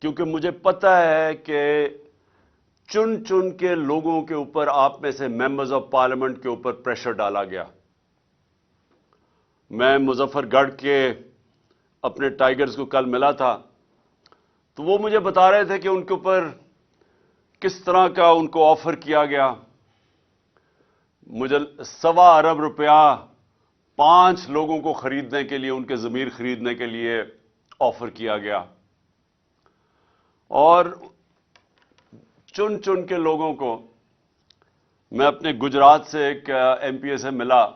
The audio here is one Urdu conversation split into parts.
کیونکہ مجھے پتہ ہے کہ چن چن کے لوگوں کے اوپر آپ میں سے ممبرز آف پارلیمنٹ کے اوپر پریشر ڈالا گیا. میں مظفر گڑھ کے اپنے ٹائیگرز کو کل ملا تھا تو وہ مجھے بتا رہے تھے کہ ان کے اوپر کس طرح کا ان کو آفر کیا گیا. مجھے 1.25 ارب روپیہ 5 لوگوں کو خریدنے کے لیے، ان کے ضمیر خریدنے کے لیے آفر کیا گیا. اور چن چن کے لوگوں کو میں اپنے گجرات سے ایک ایم پی اے سے ملا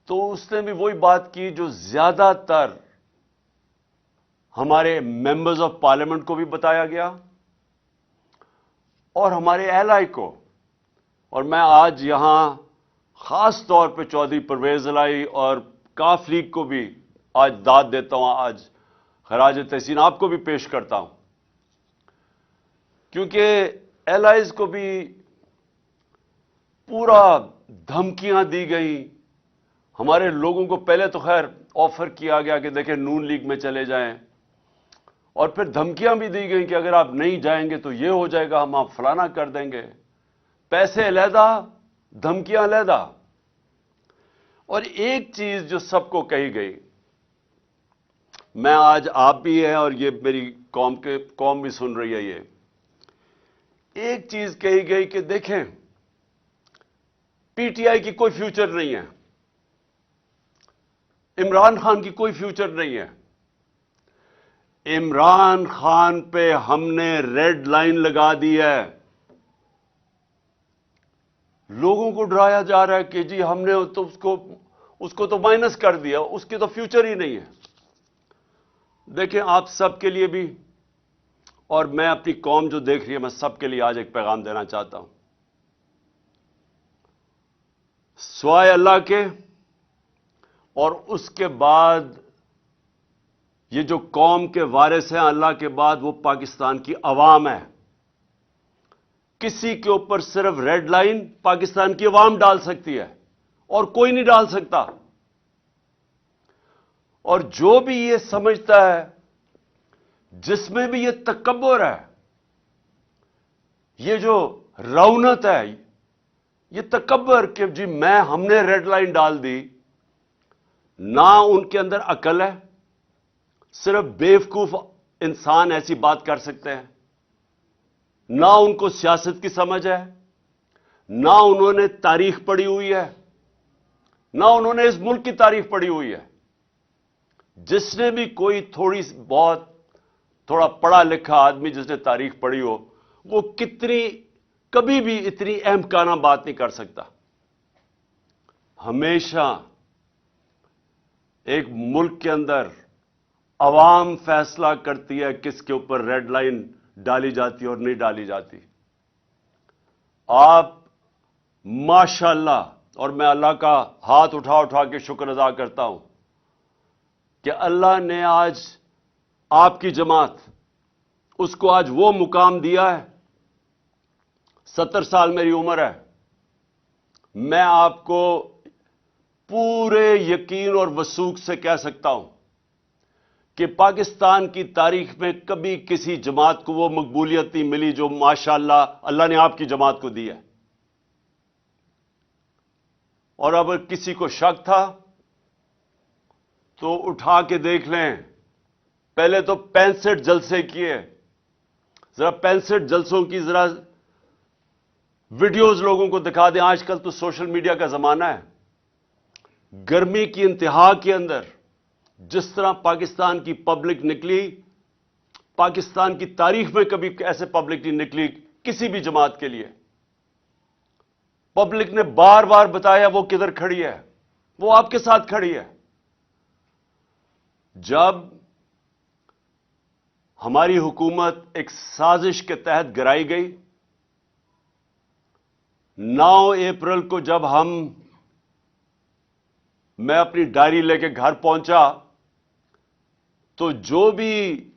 تو اس نے بھی وہی بات کی جو زیادہ تر ہمارے ممبرز آف پارلیمنٹ کو بھی بتایا گیا اور ہمارے اہلائی کو. اور میں آج یہاں خاص طور پہ چودھری پرویز الہی اور کاف لیگ کو بھی آج داد دیتا ہوں، آج خراج تحسین آپ کو بھی پیش کرتا ہوں، کیونکہ ایلائز کو بھی پورا دھمکیاں دی گئیں. ہمارے لوگوں کو پہلے تو خیر آفر کیا گیا کہ دیکھیں نون لیگ میں چلے جائیں، اور پھر دھمکیاں بھی دی گئیں کہ اگر آپ نہیں جائیں گے تو یہ ہو جائے گا، ہم آپ فلانا کر دیں گے. پیسے علیحدہ، دھمکیاں علیحدہ. اور ایک چیز جو سب کو کہی گئی، میں آج آپ بھی ہیں اور یہ میری قوم بھی سن رہی ہے، یہ ایک چیز کہی گئی کہ دیکھیں پی ٹی آئی کی کوئی فیوچر نہیں ہے، عمران خان کی کوئی فیوچر نہیں ہے. عمران خان پہ ہم نے ریڈ لائن لگا دی ہے. لوگوں کو ڈرایا جا رہا ہے کہ جی ہم نے تو اس کو تو مائنس کر دیا، اس کی تو فیوچر ہی نہیں ہے. دیکھیں آپ سب کے لیے بھی، اور میں اپنی قوم جو دیکھ رہی ہے، میں سب کے لیے آج ایک پیغام دینا چاہتا ہوں. سوائے اللہ کے اور اس کے بعد یہ جو قوم کے وارث ہیں اللہ کے بعد، وہ پاکستان کی عوام ہے. کسی کے اوپر صرف ریڈ لائن پاکستان کی عوام ڈال سکتی ہے اور کوئی نہیں ڈال سکتا. اور جو بھی یہ سمجھتا ہے، جس میں بھی یہ تکبر ہے، یہ جو رونت ہے، یہ تکبر کہ جی ہم نے ریڈ لائن ڈال دی، نہ ان کے اندر عقل ہے. صرف بیوقوف انسان ایسی بات کر سکتے ہیں. نہ ان کو سیاست کی سمجھ ہے، نہ انہوں نے تاریخ پڑھی ہوئی ہے، نہ انہوں نے اس ملک کی تاریخ پڑھی ہوئی ہے. جس نے بھی کوئی تھوڑا پڑھا لکھا آدمی جس نے تاریخ پڑھی ہو، وہ کبھی بھی اتنی احمقانہ بات نہیں کر سکتا. ہمیشہ ایک ملک کے اندر عوام فیصلہ کرتی ہے کس کے اوپر ریڈ لائن ڈالی جاتی اور نہیں ڈالی جاتی. آپ ماشاءاللہ، اور میں اللہ کا ہاتھ اٹھا اٹھا کے شکر ادا کرتا ہوں کہ اللہ نے آج آپ کی جماعت، اس کو آج وہ مقام دیا ہے. 70 سال میری عمر ہے. میں آپ کو پورے یقین اور وثوق سے کہہ سکتا ہوں کہ پاکستان کی تاریخ میں کبھی کسی جماعت کو وہ مقبولیت نہیں ملی جو ماشاءاللہ اللہ نے آپ کی جماعت کو دی ہے. اور اگر کسی کو شک تھا تو اٹھا کے دیکھ لیں. پہلے تو 65 جلسے کیے، ذرا 65 جلسوں کی ذرا ویڈیوز لوگوں کو دکھا دیں. آج کل تو سوشل میڈیا کا زمانہ ہے. گرمی کی انتہا کے اندر جس طرح پاکستان کی پبلک نکلی، پاکستان کی تاریخ میں کبھی ایسے پبلک نہیں نکلی کسی بھی جماعت کے لیے. پبلک نے بار بار بتایا وہ کدھر کھڑی ہے، وہ آپ کے ساتھ کھڑی ہے. جب ہماری حکومت ایک سازش کے تحت گرائی گئی، 9 اپریل کو جب میں اپنی ڈائری لے کے گھر پہنچا تو جو بھی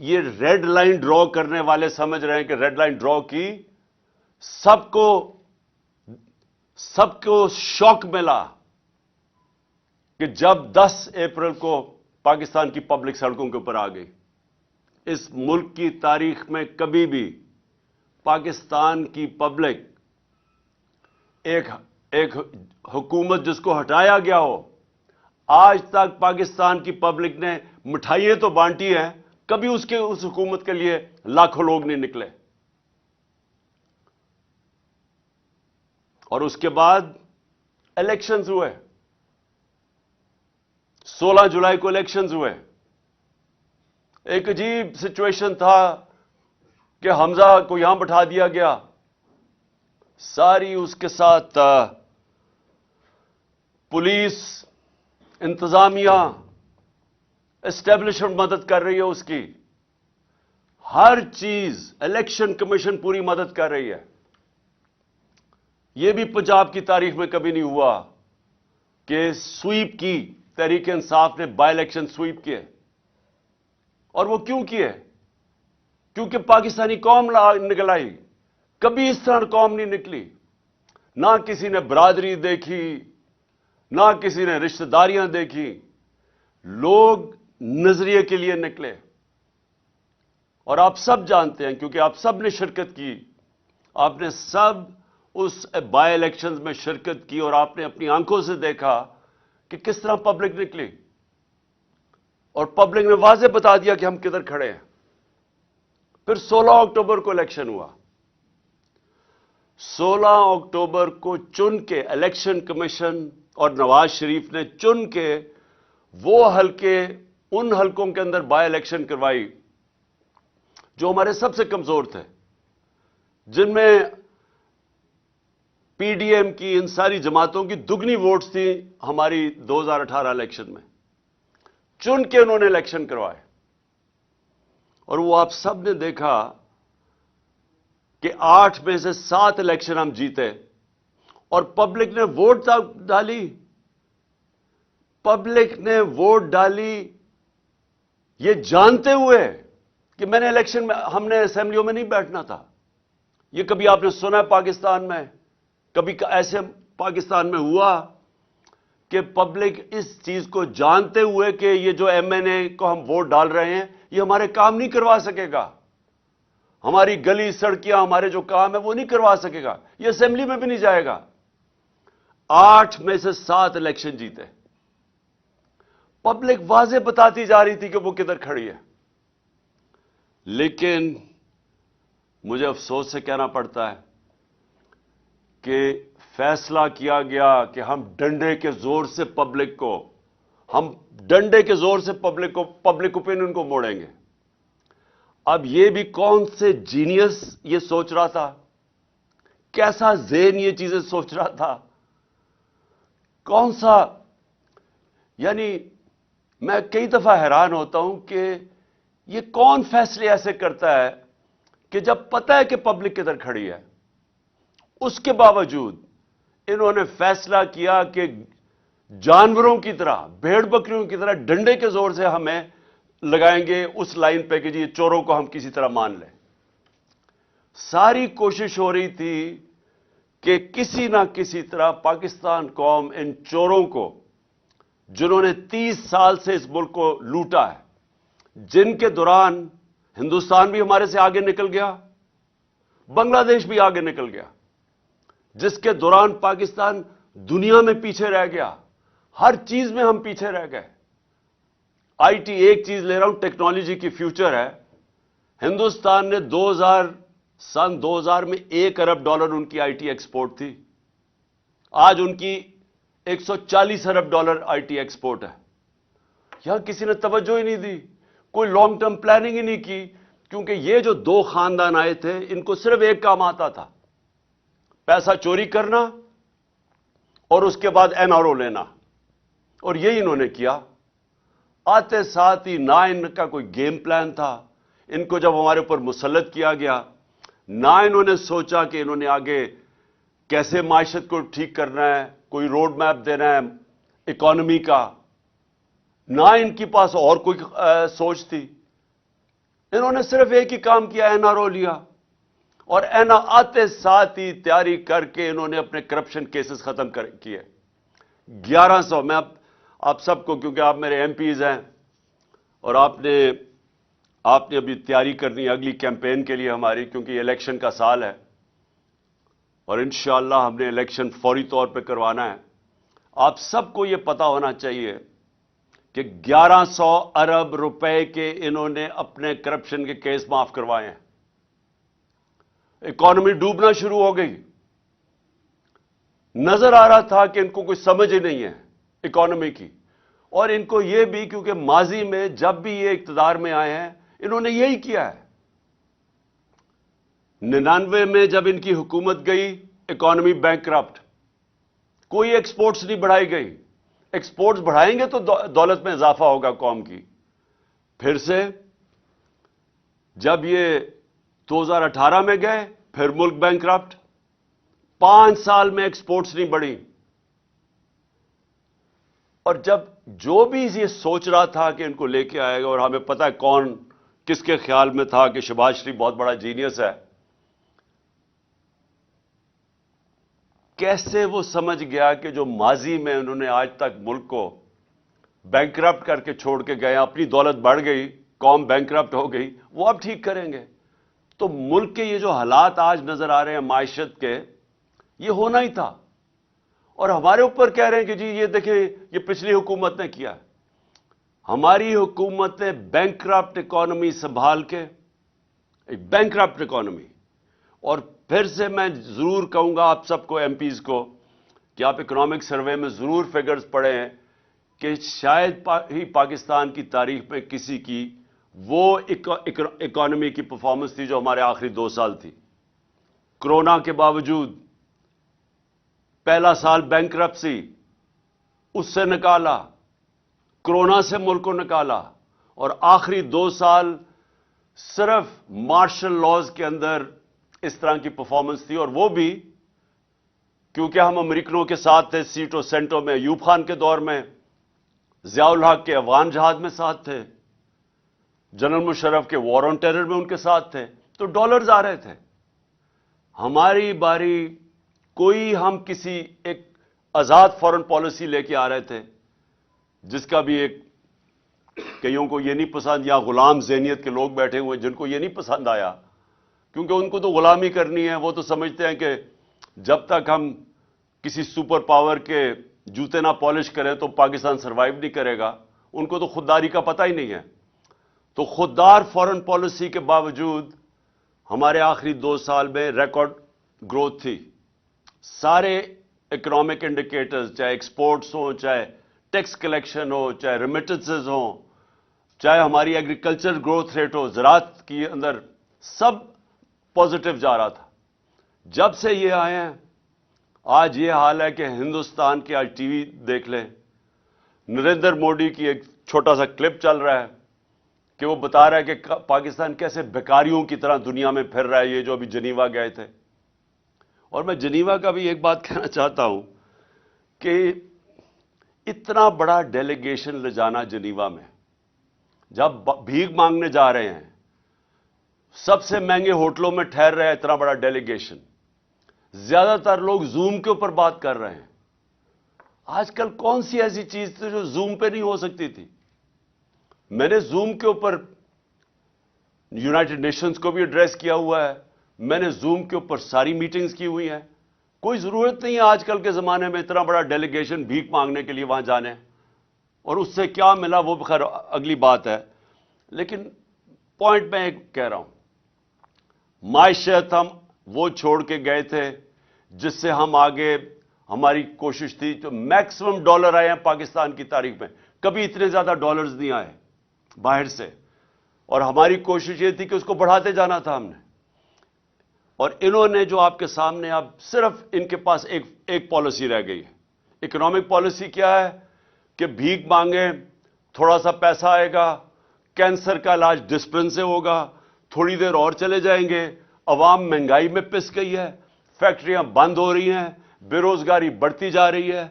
یہ ریڈ لائن ڈرا کرنے والے سمجھ رہے ہیں کہ ریڈ لائن ڈرا کی، سب کو شوق ملا کہ جب 10 اپریل کو پاکستان کی پبلک سڑکوں کے اوپر آ گئی. اس ملک کی تاریخ میں کبھی بھی پاکستان کی پبلک ایک حکومت جس کو ہٹایا گیا ہو، آج تک پاکستان کی پبلک نے مٹھائیاں تو بانٹی ہیں، کبھی اس حکومت کے لیے لاکھوں لوگ نہیں نکلے. اور اس کے بعد الیکشنز ہوئے، 16 جولائی کو الیکشنز ہوئے. ایک عجیب سچویشن تھا کہ حمزہ کو یہاں بٹھا دیا گیا، ساری اس کے ساتھ پولیس، انتظامیہ، اسٹیبلشمنٹ مدد کر رہی ہے اس کی، ہر چیز، الیکشن کمیشن پوری مدد کر رہی ہے. یہ بھی پنجاب کی تاریخ میں کبھی نہیں ہوا کہ سویپ کی تحریک انصاف نے بائی الیکشن سویپ کیے. اور وہ کیوں کیے؟ کیونکہ پاکستانی قوم نکل آئی. کبھی اس طرح قوم نہیں نکلی، نہ کسی نے برادری دیکھی، نہ کسی نے رشتہ داریاں دیکھی. لوگ نظریے کے لیے نکلے. اور آپ سب جانتے ہیں، کیونکہ آپ سب نے شرکت کی، آپ نے سب اس بائی الیکشنز میں شرکت کی، اور آپ نے اپنی آنکھوں سے دیکھا کہ کس طرح پبلک نکلی. اور پبلک نے واضح بتا دیا کہ ہم کدھر کھڑے ہیں. پھر 16 اکتوبر کو الیکشن ہوا. 16 اکتوبر کو چن کے الیکشن کمیشن اور نواز شریف نے چن کے وہ حلقے، ان حلقوں کے اندر بائی الیکشن کروائی جو ہمارے سب سے کمزور تھے، جن میں پی ڈی ایم کی، ان ساری جماعتوں کی دگنی ووٹس تھیں ہماری 2018 الیکشن میں. چن کے انہوں نے الیکشن کروائے. اور وہ آپ سب نے دیکھا کہ 8 میں سے 7 الیکشن ہم جیتے، اور پبلک نے ووٹ ڈالی. پبلک نے ووٹ ڈالی یہ جانتے ہوئے کہ میں نے الیکشن میں، ہم نے اسمبلیوں میں نہیں بیٹھنا تھا. یہ کبھی آپ نے سنا ہے پاکستان میں؟ کبھی ایسے پاکستان میں ہوا کہ پبلک اس چیز کو جانتے ہوئے کہ یہ جو ایم این اے کو ہم ووٹ ڈال رہے ہیں یہ ہمارے کام نہیں کروا سکے گا، ہماری گلی سڑکیاں، ہمارے جو کام ہے وہ نہیں کروا سکے گا، یہ اسمبلی میں بھی نہیں جائے گا. 8 میں سے 7 الیکشن جیتے. پبلک واضح بتاتی جا رہی تھی کہ وہ کدھر کھڑی ہے. لیکن مجھے افسوس سے کہنا پڑتا ہے کہ فیصلہ کیا گیا کہ ہم ڈنڈے کے زور سے پبلک کو، ہم ڈنڈے کے زور سے پبلک اوپینین کو موڑیں گے. اب یہ بھی کون سے جینیس یہ سوچ رہا تھا، کیسا ذہن یہ چیزیں سوچ رہا تھا، کون سا، یعنی میں کئی دفعہ حیران ہوتا ہوں کہ یہ کون فیصلے ایسے کرتا ہے کہ جب پتہ ہے کہ پبلک کدھر کھڑی ہے، اس کے باوجود انہوں نے فیصلہ کیا کہ جانوروں کی طرح، بھیڑ بکریوں کی طرح ڈنڈے کے زور سے ہمیں لگائیں گے اس لائن پہ کہ جی چوروں کو ہم کسی طرح مان لیں. ساری کوشش ہو رہی تھی کہ کسی نہ کسی طرح پاکستان قوم ان چوروں کو، جنہوں نے 30 سال سے اس ملک کو لوٹا ہے، جن کے دوران ہندوستان بھی ہمارے سے آگے نکل گیا، بنگلہ دیش بھی آگے نکل گیا، جس کے دوران پاکستان دنیا میں پیچھے رہ گیا، ہر چیز میں ہم پیچھے رہ گئے. آئی ٹی، ایک چیز لے رہا ہوں، ٹیکنالوجی کی فیوچر ہے. ہندوستان نے سن 2000 میں $1 ارب ان کی آئی ٹی ایکسپورٹ تھی. آج ان کی $140 ارب آئی ٹی ایکسپورٹ ہے. یہاں کسی نے توجہ ہی نہیں دی، کوئی لانگ ٹرم پلاننگ ہی نہیں کی، کیونکہ یہ جو 2 خاندان آئے تھے ان کو صرف ایک کام آتا تھا، پیسہ چوری کرنا اور اس کے بعد این آر او لینا. اور یہی انہوں نے کیا. آتے ساتھ ہی نہ ان کا کوئی گیم پلان تھا. ان کو جب ہمارے اوپر مسلط کیا گیا، نہ انہوں نے سوچا کہ انہوں نے آگے کیسے معیشت کو ٹھیک کرنا ہے، کوئی روڈ میپ دینا ہے اکانومی کا، نہ ان کے پاس اور کوئی سوچ تھی. انہوں نے صرف ایک ہی کام کیا، این آر او لیا، اور این آتے ساتھ ہی تیاری کر کے انہوں نے اپنے کرپشن کیسز ختم کیے. 1100، میں آپ سب کو، کیونکہ آپ میرے ایم پیز ہیں اور آپ نے آپ نے ابھی تیاری کرنی ہے اگلی کیمپین کے لیے ہماری، کیونکہ یہ الیکشن کا سال ہے اور انشاءاللہ ہم نے الیکشن فوری طور پہ کروانا ہے۔ آپ سب کو یہ پتا ہونا چاہیے کہ 1100 ارب روپے کے انہوں نے اپنے کرپشن کے کیس معاف کروائے ہیں۔ اکانومی ڈوبنا شروع ہو گئی، نظر آ رہا تھا کہ ان کو کوئی سمجھ ہی نہیں ہے اکانومی کی، اور ان کو یہ بھی کیونکہ ماضی میں جب بھی یہ اقتدار میں آئے ہیں انہوں نے یہی کیا ہے۔ 99 میں جب ان کی حکومت گئی اکانومی بینکرپٹ، کوئی ایکسپورٹس نہیں بڑھائی گئی۔ ایکسپورٹس بڑھائیں گے تو دولت میں اضافہ ہوگا قوم کی۔ پھر سے جب یہ 2018 میں گئے پھر ملک بینکرپٹ، 5 سال میں ایکسپورٹس نہیں بڑھی۔ اور جب جو بھی یہ سوچ رہا تھا کہ ان کو لے کے آئے گا، اور ہمیں پتہ ہے کون کس کے خیال میں تھا کہ شہباز شریف بہت بڑا جینیس ہے، کیسے وہ سمجھ گیا کہ جو ماضی میں انہوں نے آج تک ملک کو بینکرپٹ کر کے چھوڑ کے گئے، اپنی دولت بڑھ گئی، قوم بینکرپٹ ہو گئی، وہ اب ٹھیک کریں گے۔ تو ملک کے یہ جو حالات آج نظر آ رہے ہیں معیشت کے، یہ ہونا ہی تھا، اور ہمارے اوپر کہہ رہے ہیں کہ جی یہ دیکھیں یہ پچھلی حکومت نے کیا۔ ہماری حکومت نے بینکرپٹ اکانومی سنبھال کے، ایک بینکرپٹ اکانومی، اور پھر سے میں ضرور کہوں گا آپ سب کو، ایم پیز کو، کہ آپ اکنامک سروے میں ضرور فگرز پڑھیں کہ شاید ہی پاکستان کی تاریخ میں کسی کی وہ اکانومی کی پرفارمنس تھی جو ہمارے آخری 2 سال تھی۔ کرونا کے باوجود پہلا سال بینکرپسی، اس سے نکالا، کرونا سے ملک کو نکالا، اور آخری 2 سال صرف مارشل لاز کے اندر اس طرح کی پرفارمنس تھی، اور وہ بھی کیونکہ ہم امریکنوں کے ساتھ تھے سیٹوں سینٹوں میں، ایوب خان کے دور میں، ضیاء الحق کے افغان جہاد میں ساتھ تھے، جنرل مشرف کے وار آن ٹیرر میں ان کے ساتھ تھے، تو ڈالرز آ رہے تھے۔ ہماری باری کوئی ہم کسی ایک آزاد فورن پالیسی لے کے آ رہے تھے، جس کا بھی ایک کئیوں کو یہ نہیں پسند، یا غلام ذہنیت کے لوگ بیٹھے ہوئے جن کو یہ نہیں پسند آیا، کیونکہ ان کو تو غلامی کرنی ہے۔ وہ تو سمجھتے ہیں کہ جب تک ہم کسی سپر پاور کے جوتے نہ پالش کریں تو پاکستان سروائیو نہیں کرے گا۔ ان کو تو خودداری کا پتہ ہی نہیں ہے۔ تو خوددار فورن پالیسی کے باوجود ہمارے آخری 2 سال میں ریکارڈ گروتھ تھی۔ سارے اکنامک انڈیکیٹرز، چاہے ایکسپورٹس ہوں، چاہے ٹیکس کلیکشن ہو، چاہے ریمیٹنسز ہوں، چاہے ہماری ایگریکلچر گروتھ ریٹ ہو، زراعت کی اندر، سب پازیٹو جا رہا تھا۔ جب سے یہ آئے ہیں آج یہ حال ہے کہ ہندوستان کی، آج ٹی وی دیکھ لیں، نریندر مودی کی ایک چھوٹا سا کلپ چل رہا ہے کہ وہ بتا رہا ہے کہ پاکستان کیسے بیکاریوں کی طرح دنیا میں پھر رہا ہے، یہ جو ابھی جنیوا گئے تھے۔ اور میں جنیوا کا بھی ایک بات کہنا چاہتا ہوں کہ اتنا بڑا ڈیلیگیشن لے جانا جنیوا میں، جب بھیک مانگنے جا رہے ہیں، سب سے مہنگے ہوٹلوں میں ٹھہر رہے ہیں، اتنا بڑا ڈیلیگیشن، زیادہ تر لوگ زوم کے اوپر بات کر رہے ہیں۔ آج کل کون سی ایسی چیز تھی جو زوم پہ نہیں ہو سکتی تھی؟ میں نے زوم کے اوپر یونائٹڈ نیشنز کو بھی ایڈریس کیا ہوا ہے، میں نے زوم کے اوپر ساری میٹنگز کی ہوئی ہیں۔ کوئی ضرورت نہیں ہے آج کل کے زمانے میں اتنا بڑا ڈیلیگیشن بھیک مانگنے کے لیے وہاں جانے، اور اس سے کیا ملا وہ خیر اگلی بات ہے۔ لیکن پوائنٹ میں ایک کہہ رہا ہوں، معیشت ہم وہ چھوڑ کے گئے تھے جس سے ہم آگے، ہماری کوشش تھی تو میکسیمم ڈالر آئے ہیں پاکستان کی تاریخ میں، کبھی اتنے زیادہ ڈالرز نہیں آئے باہر سے، اور ہماری کوشش یہ تھی کہ اس کو بڑھاتے جانا تھا ہم نے۔ اور انہوں نے جو آپ کے سامنے، اب صرف ان کے پاس ایک پالیسی رہ گئی ہے۔ اکنامک پالیسی کیا ہے کہ بھیک مانگے، تھوڑا سا پیسہ آئے گا، کینسر کا علاج ڈسپلن سے ہوگا، تھوڑی دیر اور چلے جائیں گے، عوام مہنگائی میں پس گئی ہے، فیکٹریاں بند ہو رہی ہیں، بے روزگاری بڑھتی جا رہی ہے،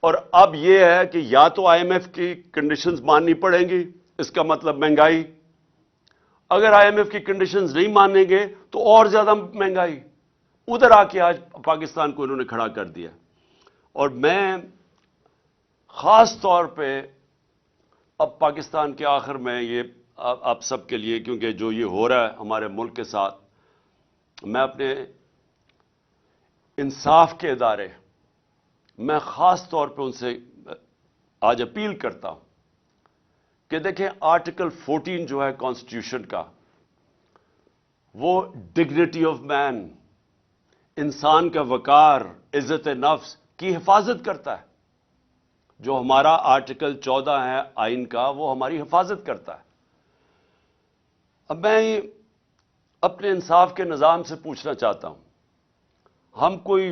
اور اب یہ ہے کہ یا تو آئی ایم ایف کی کنڈیشنز ماننی پڑیں گی، اس کا مطلب مہنگائی، اگر آئی ایم ایف کی کنڈیشنز نہیں مانیں گے تو اور زیادہ مہنگائی، ادھر آ کے آج پاکستان کو انہوں نے کھڑا کر دیا۔ اور میں خاص طور پہ اب پاکستان کے آخر میں یہ آپ سب کے لیے، کیونکہ جو یہ ہو رہا ہے ہمارے ملک کے ساتھ، میں اپنے انصاف کے ادارے، میں خاص طور پہ ان سے آج اپیل کرتا ہوں کہ دیکھیں آرٹیکل 14 جو ہے کانسٹیٹیوشن کا، وہ ڈگنیٹی آف مین، انسان کا وقار، عزت نفس کی حفاظت کرتا ہے۔ جو ہمارا آرٹیکل 14 ہے آئین کا، وہ ہماری حفاظت کرتا ہے۔ اب میں اپنے انصاف کے نظام سے پوچھنا چاہتا ہوں، ہم کوئی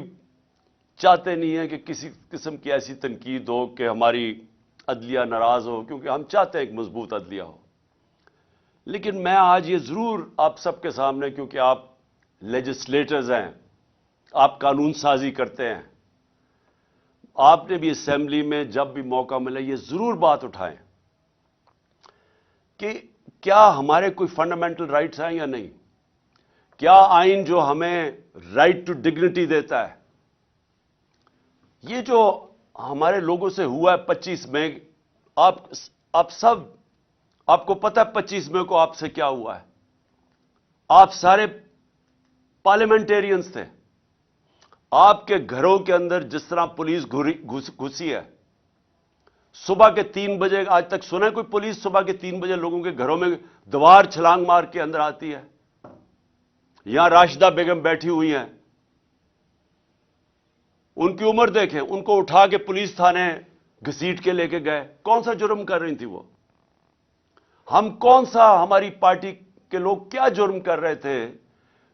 چاہتے نہیں ہیں کہ کسی قسم کی ایسی تنقید ہو کہ ہماری عدلیہ ناراض ہو، کیونکہ ہم چاہتے ہیں ایک مضبوط عدلیہ ہو۔ لیکن میں آج یہ ضرور آپ سب کے سامنے، کیونکہ آپ لیجسلیٹرز ہیں، آپ قانون سازی کرتے ہیں، آپ نے بھی اسمبلی میں جب بھی موقع ملے یہ ضرور بات اٹھائیں کہ کیا ہمارے کوئی فنڈامنٹل رائٹس ہیں یا نہیں؟ کیا آئین جو ہمیں رائٹ ٹو ڈگنیٹی دیتا ہے، یہ جو ہمارے لوگوں سے ہوا ہے 25 مئی، آپ سب، آپ کو پتہ ہے 25 مئی کو آپ سے کیا ہوا ہے؟ آپ سارے پارلیمنٹیرینز تھے، آپ کے گھروں کے اندر جس طرح پولیس گھسی ہے، صبح کے 3 بجے، آج تک سنا ہے کوئی پولیس صبح کے 3 بجے لوگوں کے گھروں میں دیوار چھلانگ مار کے اندر آتی ہے؟ یہاں راشدہ بیگم بیٹھی ہوئی ہیں، ان کی عمر دیکھیں، ان کو اٹھا کے پولیس تھانے گھسیٹ کے لے کے گئے، کون سا جرم کر رہی تھی وہ؟ ہم کون سا، ہماری پارٹی کے لوگ کیا جرم کر رہے تھے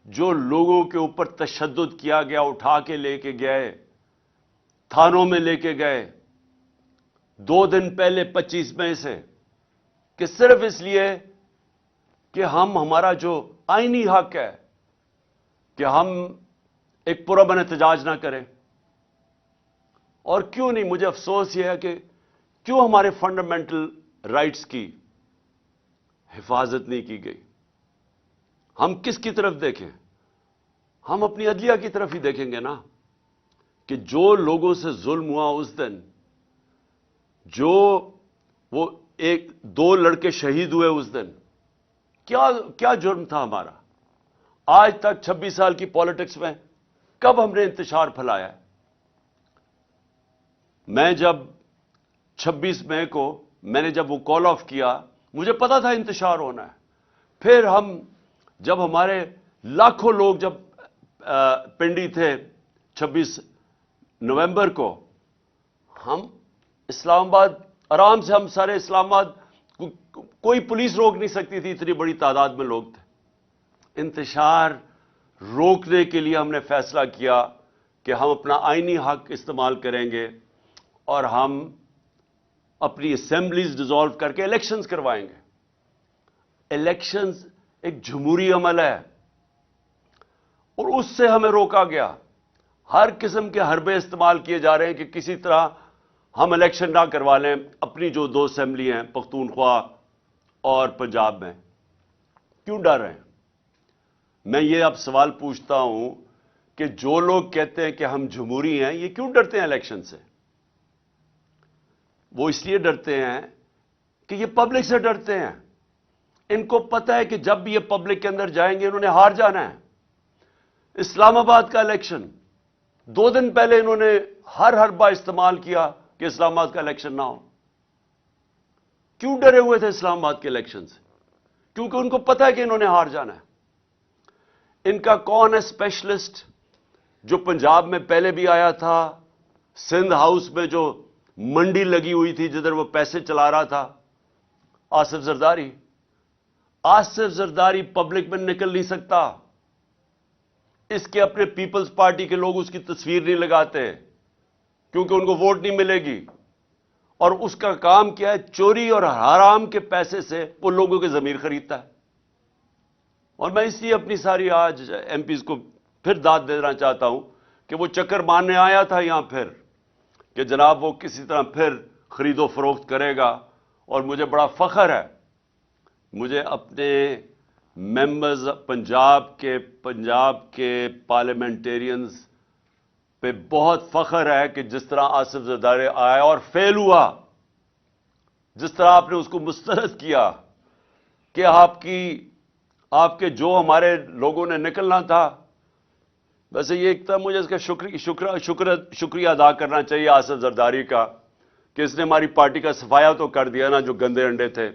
جو لوگوں کے اوپر تشدد کیا گیا، اٹھا کے لے کے گئے، تھانوں میں لے کے گئے 2 دن پہلے 25 مئی سے، کہ صرف اس لیے کہ ہمارا جو آئینی حق ہے کہ ہم ایک پرامن احتجاج نہ کریں؟ اور کیوں نہیں؟ مجھے افسوس یہ ہے کہ کیوں ہمارے فنڈامنٹل رائٹس کی حفاظت نہیں کی گئی؟ ہم کس کی طرف دیکھیں؟ ہم اپنی عدلیہ کی طرف ہی دیکھیں گے نا، کہ جو لوگوں سے ظلم ہوا اس دن، جو وہ 2 لڑکے شہید ہوئے اس دن، کیا جرم تھا ہمارا؟ آج تک 26 سال کی پالیٹکس میں کب ہم نے انتشار پھیلایا ہے؟ میں جب 26 مئی کو میں نے جب وہ کال آف کیا، مجھے پتا تھا انتشار ہونا ہے۔ پھر جب ہمارے لاکھوں لوگ جب پنڈی تھے 26 نومبر کو، ہم اسلام آباد آرام سے، ہم سارے اسلام آباد، کوئی پولیس روک نہیں سکتی تھی، اتنی بڑی تعداد میں لوگ تھے۔ انتشار روکنے کے لیے ہم نے فیصلہ کیا کہ ہم اپنا آئینی حق استعمال کریں گے اور ہم اپنی اسمبلیز ڈیزالو کر کے الیکشنز کروائیں گے۔ الیکشنز ایک جمہوری عمل ہے، اور اس سے ہمیں روکا گیا۔ ہر قسم کے حربے استعمال کیے جا رہے ہیں کہ کسی طرح ہم الیکشن نہ کروا لیں اپنی جو 2 اسمبلی ہیں، پختونخوا اور پنجاب میں۔ کیوں ڈر رہے ہیں؟ میں یہ اب سوال پوچھتا ہوں کہ جو لوگ کہتے ہیں کہ ہم جمہوری ہیں، یہ کیوں ڈرتے ہیں الیکشن سے؟ وہ اس لیے ڈرتے ہیں کہ یہ پبلک سے ڈرتے ہیں۔ ان کو پتہ ہے کہ جب بھی یہ پبلک کے اندر جائیں گے انہوں نے ہار جانا ہے۔ اسلام آباد کا الیکشن 2 دن پہلے انہوں نے ہر حربہ استعمال کیا کہ اسلام آباد کا الیکشن نہ ہو۔ کیوں ڈرے ہوئے تھے اسلام آباد کے الیکشن سے؟ کیونکہ ان کو پتہ ہے کہ انہوں نے ہار جانا ہے۔ ان کا کون ہے اسپیشلسٹ جو پنجاب میں پہلے بھی آیا تھا، سندھ ہاؤس میں جو منڈی لگی ہوئی تھی جدھر وہ پیسے چلا رہا تھا؟ آصف زرداری۔ آصف زرداری پبلک میں نکل نہیں سکتا، اس کے اپنے پیپلز پارٹی کے لوگ اس کی تصویر نہیں لگاتے کیونکہ ان کو ووٹ نہیں ملے گی، اور اس کا کام کیا ہے؟ چوری اور حرام کے پیسے سے وہ لوگوں کے ضمیر خریدتا ہے۔ اور میں اس لیے اپنی ساری آج ایم پیز کو پھر داد دینا چاہتا ہوں کہ وہ چکر مارنے آیا تھا یہاں پھر، کہ جناب وہ کسی طرح پھر خرید و فروخت کرے گا۔ اور مجھے بڑا فخر ہے، مجھے اپنے ممبرز پنجاب کے پارلیمنٹیرینز پہ بہت فخر ہے کہ جس طرح آصف زرداری آیا اور فیل ہوا، جس طرح آپ نے اس کو مسترد کیا، کہ آپ کے جو ہمارے لوگوں نے نکلنا تھا، ویسے یہ ایک تھا، مجھے اس کا شکریہ ادا کرنا چاہیے آصف زرداری کا کہ اس نے ہماری پارٹی کا صفایا تو کر دیا نا، جو گندے انڈے تھے،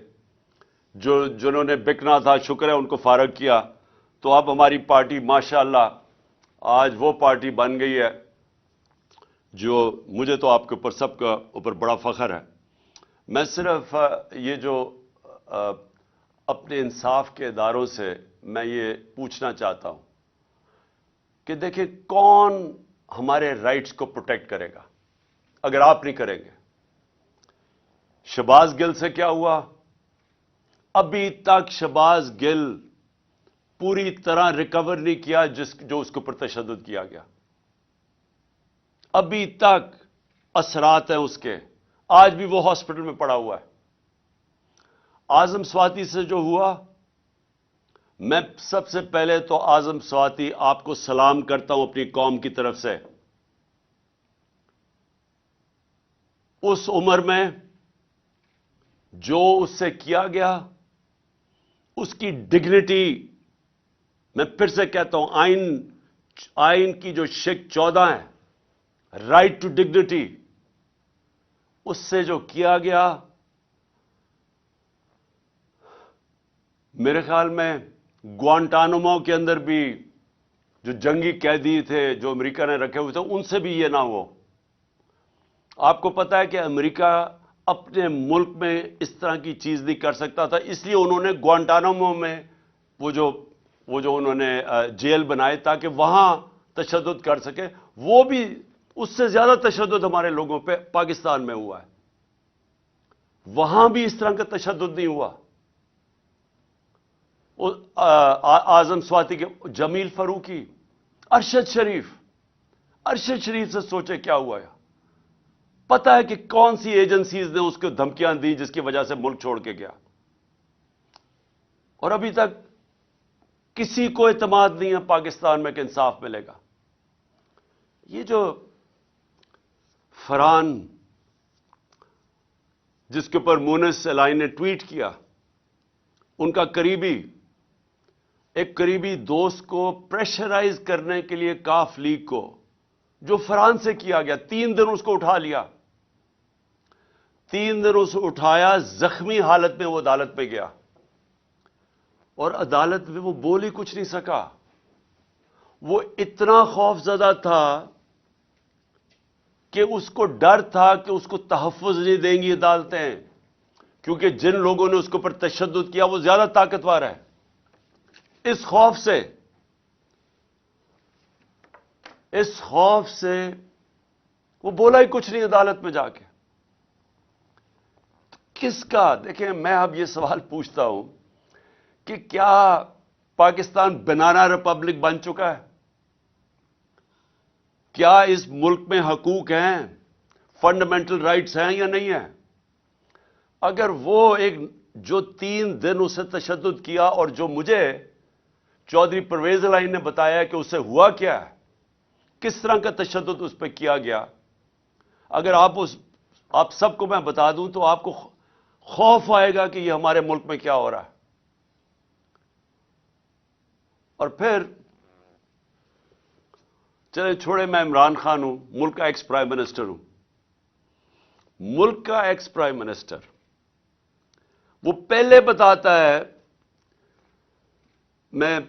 جنہوں نے بکنا تھا، شکر ہے ان کو فارغ کیا. تو اب ہماری پارٹی ماشاءاللہ آج وہ پارٹی بن گئی ہے جو مجھے تو آپ کے اوپر سب کا اوپر بڑا فخر ہے. میں صرف یہ جو اپنے انصاف کے اداروں سے میں یہ پوچھنا چاہتا ہوں کہ دیکھیں کون ہمارے رائٹس کو پروٹیکٹ کرے گا اگر آپ نہیں کریں گے. شہباز گل سے کیا ہوا؟ ابھی تک شہباز گل پوری طرح ریکور نہیں کیا جو اس کے اوپر تشدد کیا گیا. ابھی تک اثرات ہیں اس کے، آج بھی وہ ہاسپٹل میں پڑا ہوا ہے. اعظم سواتی سے جو ہوا، میں سب سے پہلے تو اعظم سواتی آپ کو سلام کرتا ہوں اپنی قوم کی طرف سے. اس عمر میں جو اس سے کیا گیا، اس کی ڈگنیٹی، میں پھر سے کہتا ہوں، آئین کی جو شق 14 ہے، رائٹ ٹو ڈگنیٹی، اس سے جو کیا گیا، میرے خیال میں گوانٹانامو کے اندر بھی جو جنگی قیدی تھے جو امریکہ نے رکھے ہوئے تھے، ان سے بھی یہ نہ ہو. آپ کو پتا ہے کہ امریکہ اپنے ملک میں اس طرح کی چیز نہیں کر سکتا تھا، اس لیے انہوں نے گوانٹانامو میں وہ جو انہوں نے جیل بنائے تاکہ وہاں تشدد کر سکے. وہ بھی اس سے زیادہ تشدد ہمارے لوگوں پہ پاکستان میں ہوا ہے. وہاں بھی اس طرح کا تشدد نہیں ہوا. اعظم سواتی کے جمیل فاروقی، ارشد شریف سے سوچے کیا ہوا ہے. پتا ہے کہ کون سی ایجنسیز نے اس کو دھمکیاں دی جس کی وجہ سے ملک چھوڑ کے گیا، اور ابھی تک کسی کو اعتماد نہیں ہے پاکستان میں کہ انصاف ملے گا. یہ جو فرحان جس کے اوپر مونس الائن نے ٹویٹ کیا، ان کا ایک قریبی دوست کو پریشرائز کرنے کے لیے کاف لیگ کو، جو فرحان سے کیا گیا، 3 دن اس کو اٹھا لیا، 3 دن اسے اٹھایا، زخمی حالت میں وہ عدالت میں گیا، اور عدالت میں وہ بول ہی کچھ نہیں سکا. وہ اتنا خوف زدہ تھا کہ اس کو ڈر تھا کہ اس کو تحفظ نہیں دیں گی عدالتیں، کیونکہ جن لوگوں نے اس کے اوپر تشدد کیا وہ زیادہ طاقتور ہے. اس خوف سے وہ بولا ہی کچھ نہیں عدالت میں جا کے. کس کا؟ دیکھیں، میں اب یہ سوال پوچھتا ہوں کہ کیا پاکستان بنانا ریپبلک بن چکا ہے؟ کیا اس ملک میں حقوق ہیں، فنڈامنٹل رائٹس ہیں یا نہیں ہیں؟ اگر وہ جو 3 دن اسے تشدد کیا، اور جو مجھے چودھری پرویز الائن نے بتایا کہ اسے ہوا کیا ہے، کس طرح کا تشدد اس پہ کیا گیا، اگر آپ سب کو میں بتا دوں تو آپ کو خوف آئے گا کہ یہ ہمارے ملک میں کیا ہو رہا ہے. اور پھر چلے چھوڑے، میں عمران خان ہوں، ملک کا ایکس پرائم منسٹر ہوں. ملک کا ایکس پرائم منسٹر وہ پہلے بتاتا ہے، میں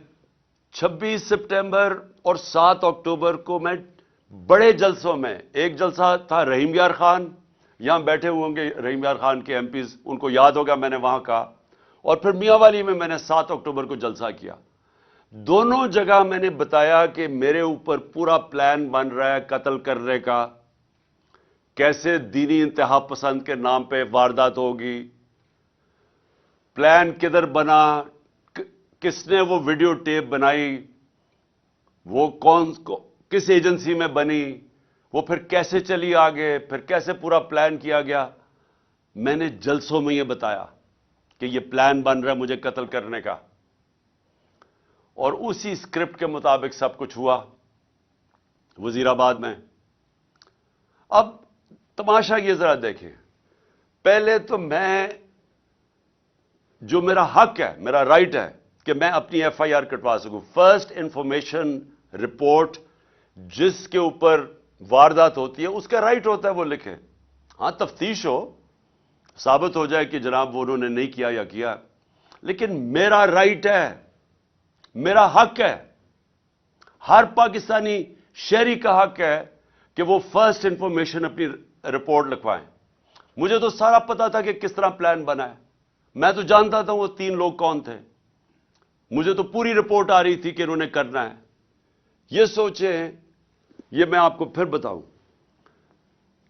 26 سپٹمبر اور 7 اکتوبر کو میں بڑے جلسوں میں، ایک جلسہ تھا رحیم یار خان، یہاں بیٹھے ہوئے ہوں گے رحیم یار خان کے ایم پیز، ان کو یاد ہوگا میں نے وہاں کہا، اور پھر میاں والی میں نے 7 اکتوبر کو جلسہ کیا. دونوں جگہ میں نے بتایا کہ میرے اوپر پورا پلان بن رہا ہے قتل کرنے کا، کیسے دینی انتہا پسند کے نام پہ واردات ہوگی، پلان کدھر بنا، کس نے وہ ویڈیو ٹیپ بنائی، وہ کس ایجنسی میں بنی، وہ پھر کیسے چلی آگے، پھر کیسے پورا پلان کیا گیا. میں نے جلسوں میں یہ بتایا کہ یہ پلان بن رہا ہے مجھے قتل کرنے کا، اور اسی اسکرپٹ کے مطابق سب کچھ ہوا وزیر آباد میں. اب تماشا یہ ذرا دیکھیں، پہلے تو میں جو میرا حق ہے, میرا رائٹ ہے کہ میں اپنی ایف آئی آر کٹوا سکوں. فرسٹ انفارمیشن رپورٹ جس کے اوپر واردات ہوتی ہے اس کا رائٹ ہوتا ہے وہ لکھے. ہاں تفتیش ہو, ثابت ہو جائے کہ جناب وہ انہوں نے نہیں کیا یا کیا, لیکن میرا رائٹ ہے, میرا حق ہے, ہر پاکستانی شہری کا حق ہے کہ وہ فرسٹ انفارمیشن اپنی رپورٹ لکھوائیں. مجھے تو سارا پتا تھا کہ کس طرح پلان بنا ہے, میں تو جانتا تھا وہ 3 لوگ کون تھے, مجھے تو پوری رپورٹ آ رہی تھی کہ انہوں نے کرنا ہے. یہ سوچیں, یہ میں آپ کو پھر بتاؤں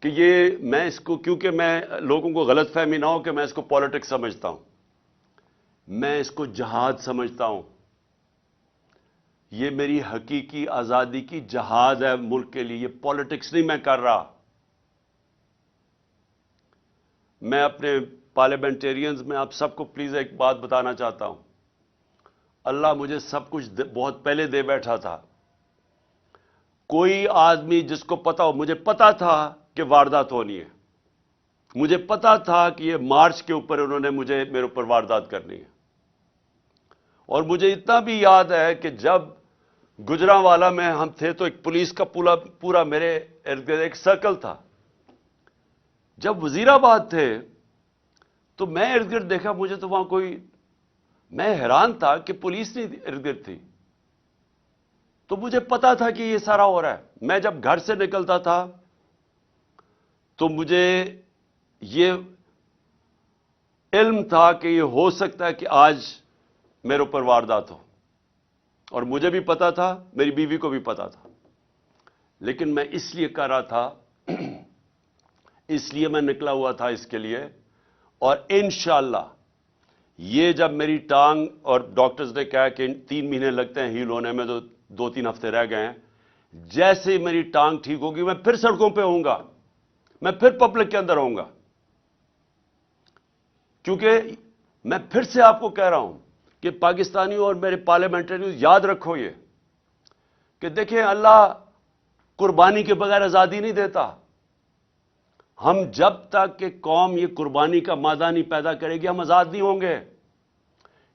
کہ یہ میں اس کو, کیونکہ میں لوگوں کو غلط فہمی نہ ہو کہ میں اس کو پالیٹکس سمجھتا ہوں, میں اس کو جہاد سمجھتا ہوں. یہ میری حقیقی آزادی کی جہاد ہے ملک کے لیے, یہ پالیٹکس نہیں میں کر رہا. میں اپنے پارلیمنٹیرینز میں آپ سب کو پلیز ایک بات بتانا چاہتا ہوں, اللہ مجھے سب کچھ بہت پہلے دے بیٹھا تھا. کوئی آدمی جس کو پتا ہو, مجھے پتا تھا کہ واردات ہونی ہے, مجھے پتا تھا کہ یہ مارچ کے اوپر انہوں نے میرے اوپر واردات کرنی ہے. اور مجھے اتنا بھی یاد ہے کہ جب گجرانوالہ میں ہم تھے تو ایک پولیس کا پورا میرے ارد گرد ایک سرکل تھا. جب وزیر آباد تھے تو میں ارد گرد دیکھا, مجھے تو وہاں کوئی, میں حیران تھا کہ پولیس نہیں ارد گرد تھی. تو مجھے پتا تھا کہ یہ سارا ہو رہا ہے. میں جب گھر سے نکلتا تھا تو مجھے یہ علم تھا کہ یہ ہو سکتا ہے کہ آج میرے اوپر واردات ہو, اور مجھے بھی پتا تھا, میری بیوی کو بھی پتا تھا. لیکن میں اس لیے کر رہا تھا, اس لیے میں نکلا ہوا تھا اس کے لیے. اور انشاءاللہ یہ جب میری ٹانگ, اور ڈاکٹرز نے کہا کہ 3 مہینے لگتے ہیں ہیل ہونے میں, تو 2-3 ہفتے رہ گئے ہیں, جیسے ہی میری ٹانگ ٹھیک ہوگی میں پھر سڑکوں پہ ہوں گا, میں پھر پبلک کے اندر ہوں گا. کیونکہ میں پھر سے آپ کو کہہ رہا ہوں کہ پاکستانیوں اور میرے پارلیمنٹریوں یاد رکھو یہ کہ دیکھیں, اللہ قربانی کے بغیر آزادی نہیں دیتا. ہم جب تک کہ قوم یہ قربانی کا مادہ نہیں پیدا کرے گی, ہم آزاد نہیں ہوں گے.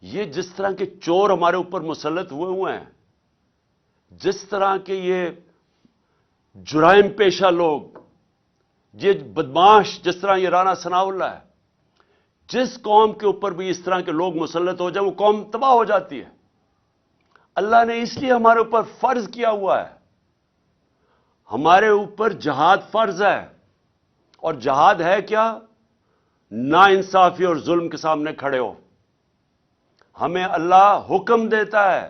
یہ جس طرح کے چور ہمارے اوپر مسلط ہوئے ہیں, جس طرح کے یہ جرائم پیشہ لوگ, یہ بدماش, جس طرح یہ رانا ثناء اللہ ہے, جس قوم کے اوپر بھی اس طرح کے لوگ مسلط ہو جائیں وہ قوم تباہ ہو جاتی ہے. اللہ نے اس لیے ہمارے اوپر فرض کیا ہوا ہے, ہمارے اوپر جہاد فرض ہے. اور جہاد ہے کیا؟ نا انصافی اور ظلم کے سامنے کھڑے ہو. ہمیں اللہ حکم دیتا ہے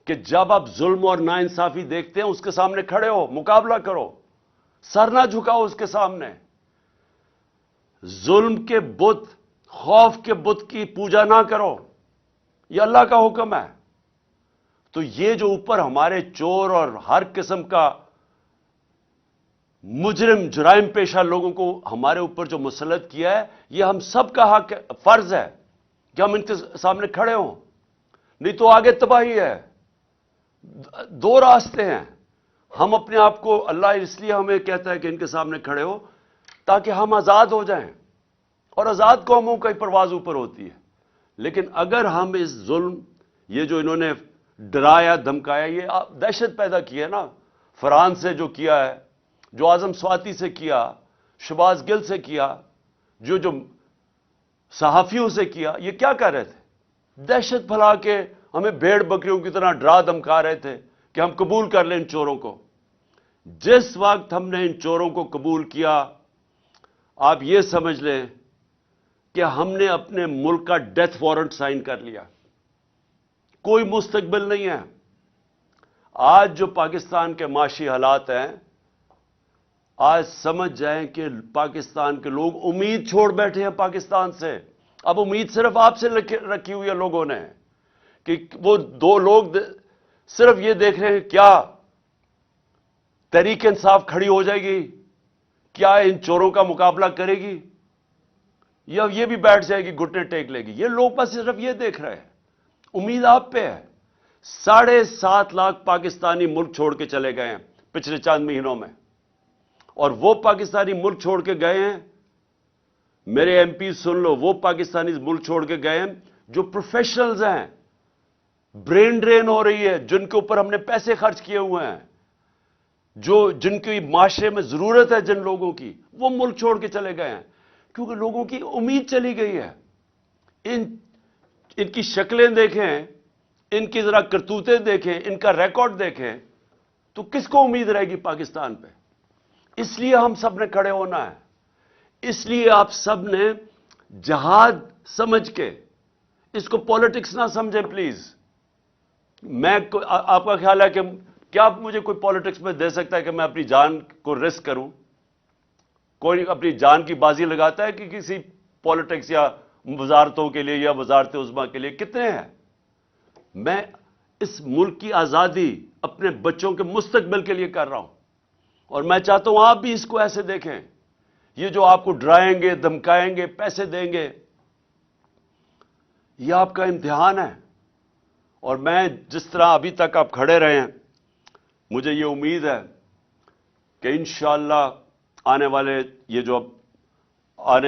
کہ جب آپ ظلم اور نا انصافی دیکھتے ہیں اس کے سامنے کھڑے ہو, مقابلہ کرو, سر نہ جھکاؤ اس کے سامنے. ظلم کے بت, خوف کے بت کی پوجا نہ کرو, یہ اللہ کا حکم ہے. تو یہ جو اوپر ہمارے چور اور ہر قسم کا مجرم جرائم پیشہ لوگوں کو ہمارے اوپر جو مسلط کیا ہے, یہ ہم سب کا حق فرض ہے کہ ہم ان کے سامنے کھڑے ہوں, نہیں تو آگے تباہی ہے. 2 راستے ہیں. ہم اپنے آپ کو, اللہ اس لیے ہمیں کہتا ہے کہ ان کے سامنے کھڑے ہو تاکہ ہم آزاد ہو جائیں, اور آزاد قوموں کا ہی پرواز اوپر ہوتی ہے. لیکن اگر ہم اس ظلم, یہ جو انہوں نے ڈرایا دھمکایا, یہ دہشت پیدا کی ہے نا, فرحان سے جو کیا ہے, جو اعظم سواتی سے کیا, شہباز گل سے کیا, جو صحافیوں سے کیا, یہ کیا کر رہے تھے؟ دہشت پھیلا کے ہمیں بھیڑ بکریوں کی طرح ڈرا دھمکا رہے تھے کہ ہم قبول کر لیں ان چوروں کو. جس وقت ہم نے ان چوروں کو قبول کیا, آپ یہ سمجھ لیں کہ ہم نے اپنے ملک کا ڈیتھ وارنٹ سائن کر لیا. کوئی مستقبل نہیں ہے. آج جو پاکستان کے معاشی حالات ہیں, آج سمجھ جائیں کہ پاکستان کے لوگ امید چھوڑ بیٹھے ہیں پاکستان سے. اب امید صرف آپ سے رکھی ہوئی ہے لوگوں نے, کہ وہ 2 لوگ صرف یہ دیکھ رہے ہیں کیا تحریک انصاف کھڑی ہو جائے گی, کیا ان چوروں کا مقابلہ کرے گی, یا یہ بھی بیٹھ جائے گی گھٹنے ٹیک لے گی. یہ لوگ بس صرف یہ دیکھ رہے ہیں. امید آپ پہ ہے. 7.5 لاکھ پاکستانی ملک چھوڑ کے چلے گئے ہیں پچھلے چند مہینوں میں, اور وہ پاکستانی ملک چھوڑ کے گئے ہیں میرے ایم پی سن لو، وہ پاکستانی ملک چھوڑ کے گئے ہیں جو پروفیشنلز ہیں، برین ڈرین ہو رہی ہے، جن کے اوپر ہم نے پیسے خرچ کیے ہوئے ہیں، جن کی معاشرے میں ضرورت ہے، جن لوگوں کی، وہ ملک چھوڑ کے چلے گئے ہیں کیونکہ لوگوں کی امید چلی گئی ہے۔ ان کی شکلیں دیکھیں، ان کی ذرا کرتوتیں دیکھیں، ان کا ریکارڈ دیکھیں، تو کس کو امید رہے گی پاکستان پہ؟ اس لیے ہم سب نے کھڑے ہونا ہے، اس لیے آپ سب نے جہاد سمجھ کے، اس کو پالیٹکس نہ سمجھیں پلیز۔ آپ کا خیال ہے کہ کیا مجھے کوئی پالیٹکس میں دے سکتا ہے کہ میں اپنی جان کو رسک کروں؟ کوئی اپنی جان کی بازی لگاتا ہے کہ کسی پالیٹکس یا وزارتوں کے لیے یا وزارت عظمیٰ کے لیے؟ کتنے ہیں؟ میں اس ملک کی آزادی اپنے بچوں کے مستقبل کے لیے کر رہا ہوں، اور میں چاہتا ہوں آپ بھی اس کو ایسے دیکھیں۔ یہ جو آپ کو ڈرائیں گے، دھمکائیں گے، پیسے دیں گے، یہ آپ کا امتحان ہے۔ اور میں جس طرح ابھی تک آپ کھڑے رہے ہیں، مجھے یہ امید ہے کہ انشاءاللہ آنے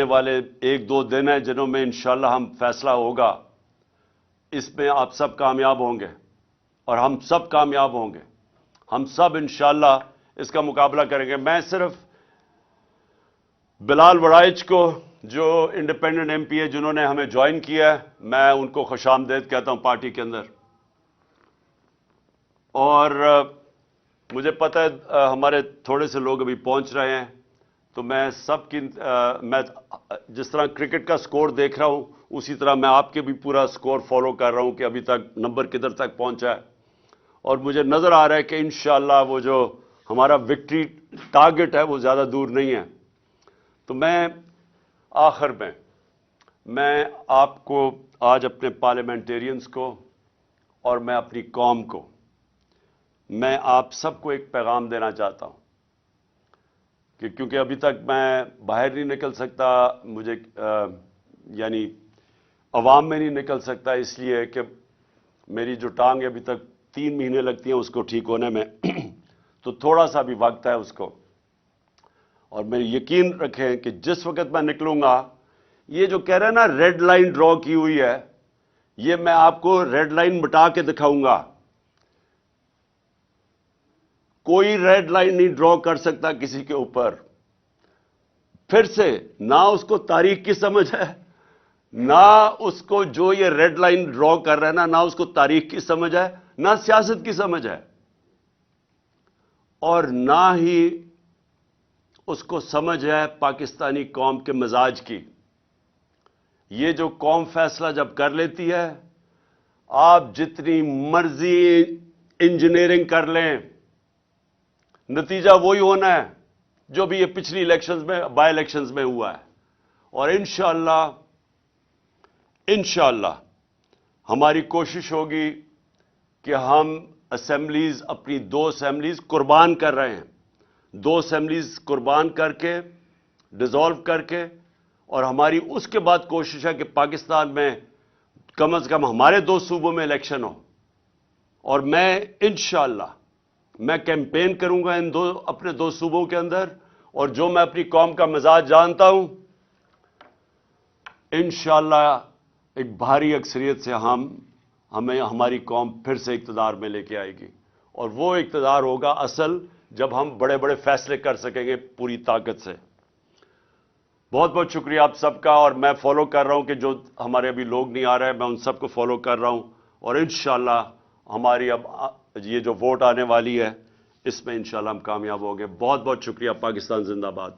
والے ایک دو دن ہیں جنہوں میں انشاءاللہ ہم فیصلہ ہوگا، اس میں آپ سب کامیاب ہوں گے اور ہم سب کامیاب ہوں گے۔ ہم سب انشاءاللہ اس کا مقابلہ کریں گے۔ میں صرف بلال وڑائچ کو، جو انڈیپینڈنٹ ایم پی ہے، جنہوں نے ہمیں جوائن کیا ہے، میں ان کو خوش آمدید کہتا ہوں پارٹی کے اندر۔ اور مجھے پتہ ہے ہمارے تھوڑے سے لوگ ابھی پہنچ رہے ہیں، تو میں جس طرح کرکٹ کا سکور دیکھ رہا ہوں، اسی طرح میں آپ کے بھی پورا سکور فالو کر رہا ہوں کہ ابھی تک نمبر کدھر تک پہنچا ہے۔ اور مجھے نظر آ رہا ہے کہ انشاءاللہ وہ جو ہمارا وکٹری ٹارگٹ ہے وہ زیادہ دور نہیں ہے۔ تو میں آخر میں آپ کو آج اپنے پارلیمنٹیرینز کو اور میں اپنی قوم کو، میں آپ سب کو ایک پیغام دینا چاہتا ہوں کہ کیونکہ ابھی تک میں باہر نہیں نکل سکتا، مجھے یعنی عوام میں نہیں نکل سکتا، اس لیے کہ میری جو ٹانگ ابھی تک 3 مہینے لگتی ہیں اس کو ٹھیک ہونے میں، تو تھوڑا سا بھی وقت ہے اس کو۔ اور میں یقین رکھیں کہ جس وقت میں نکلوں گا، یہ جو کہہ رہے ہیں نا ریڈ لائن ڈرا کی ہوئی ہے، یہ میں آپ کو ریڈ لائن مٹا کے دکھاؤں گا۔ کوئی ریڈ لائن نہیں ڈرا کر سکتا کسی کے اوپر۔ پھر سے نہ اس کو تاریخ کی سمجھ ہے، نہ اس کو جو یہ ریڈ لائن ڈرا کر رہا ہے نہ اس کو تاریخ کی سمجھ ہے، نہ سیاست کی سمجھ ہے، اور نہ ہی اس کو سمجھ ہے پاکستانی قوم کے مزاج کی۔ یہ جو قوم فیصلہ جب کر لیتی ہے، آپ جتنی مرضی انجینئرنگ کر لیں، نتیجہ وہی ہونا ہے جو بھی یہ پچھلی الیکشنز میں، بائی الیکشنز میں ہوا ہے۔ اور انشاءاللہ ہماری کوشش ہوگی کہ ہم اسمبلیز، اپنی 2 اسمبلیز قربان کر رہے ہیں، 2 اسمبلیز قربان کر کے، ڈیزالو کر کے، اور ہماری اس کے بعد کوشش ہے کہ پاکستان میں کم از کم ہمارے 2 صوبوں میں الیکشن ہو۔ اور میں انشاءاللہ میں کیمپین کروں گا اپنے 2 صوبوں کے اندر، اور جو میں اپنی قوم کا مزاج جانتا ہوں، انشاءاللہ ایک بھاری اکثریت سے ہماری قوم پھر سے اقتدار میں لے کے آئے گی، اور وہ اقتدار ہوگا اصل جب ہم بڑے بڑے فیصلے کر سکیں گے پوری طاقت سے۔ بہت بہت شکریہ آپ سب کا، اور میں فالو کر رہا ہوں کہ جو ہمارے ابھی لوگ نہیں آ رہے ہیں، میں ان سب کو فالو کر رہا ہوں، اور انشاءاللہ ہماری اب یہ جو ووٹ آنے والی ہے، اس میں انشاءاللہ ہم کامیاب ہوں گے۔ بہت بہت شکریہ۔ پاکستان زندہ باد۔